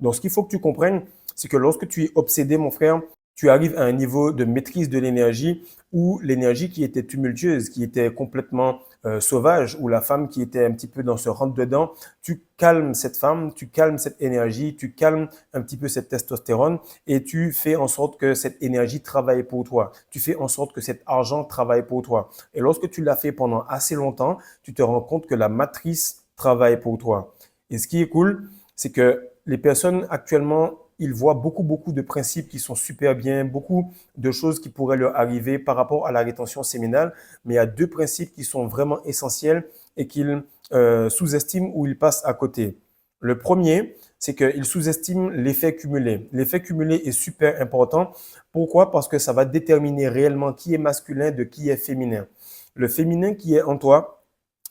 Donc, ce qu'il faut que tu comprennes, c'est que lorsque tu es obsédé, mon frère, tu arrives à un niveau de maîtrise de l'énergie où l'énergie qui était tumultueuse, qui était complètement sauvage, ou la femme qui était un petit peu dans ce rentre-dedans, tu calmes cette femme, tu calmes cette énergie, tu calmes un petit peu cette testostérone et tu fais en sorte que cette énergie travaille pour toi. Tu fais en sorte que cet argent travaille pour toi. Et lorsque tu l'as fait pendant assez longtemps, tu te rends compte que la matrice travaille pour toi. Et ce qui est cool, c'est que les personnes actuellement, ils voient beaucoup de principes qui sont super bien, beaucoup de choses qui pourraient leur arriver par rapport à la rétention séminale, mais il y a deux principes qui sont vraiment essentiels et qu'ils sous-estiment ou ils passent à côté. Le premier, c'est qu'ils sous-estiment l'effet cumulé. L'effet cumulé est super important. Pourquoi? Parce que ça va déterminer réellement qui est masculin de qui est féminin. Le féminin qui est en toi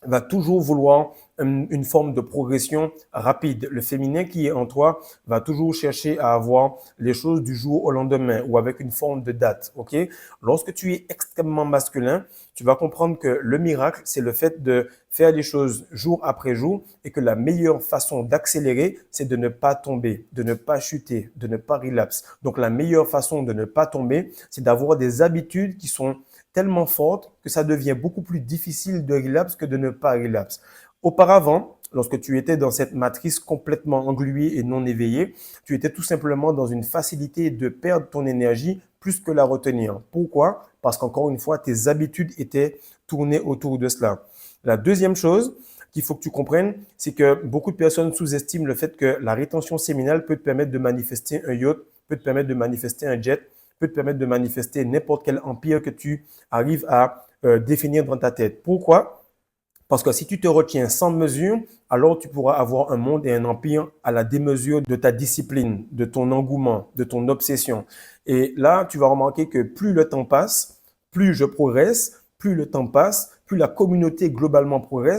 va toujours vouloir une forme de progression rapide. Le féminin qui est en toi va toujours chercher à avoir les choses du jour au lendemain ou avec une forme de date. Ok? Lorsque tu es extrêmement masculin, tu vas comprendre que le miracle, c'est le fait de faire les choses jour après jour et que la meilleure façon d'accélérer, c'est de ne pas tomber, de ne pas chuter, de ne pas relapse. Donc la meilleure façon de ne pas tomber, c'est d'avoir des habitudes qui sont tellement fortes que ça devient beaucoup plus difficile de relapse que de ne pas relapse. Auparavant, lorsque tu étais dans cette matrice complètement engluée et non éveillée, tu étais tout simplement dans une facilité de perdre ton énergie plus que la retenir. Pourquoi? Parce qu'encore une fois, tes habitudes étaient tournées autour de cela. La deuxième chose qu'il faut que tu comprennes, c'est que beaucoup de personnes sous-estiment le fait que la rétention séminale peut te permettre de manifester un yacht, peut te permettre de manifester un jet, peut te permettre de manifester n'importe quel empire que tu arrives à définir dans ta tête. Pourquoi? Parce que si tu te retiens sans mesure, alors tu pourras avoir un monde et un empire à la démesure de ta discipline, de ton engouement, de ton obsession. Et là, tu vas remarquer que plus le temps passe, plus je progresse, plus le temps passe, plus la communauté globalement progresse,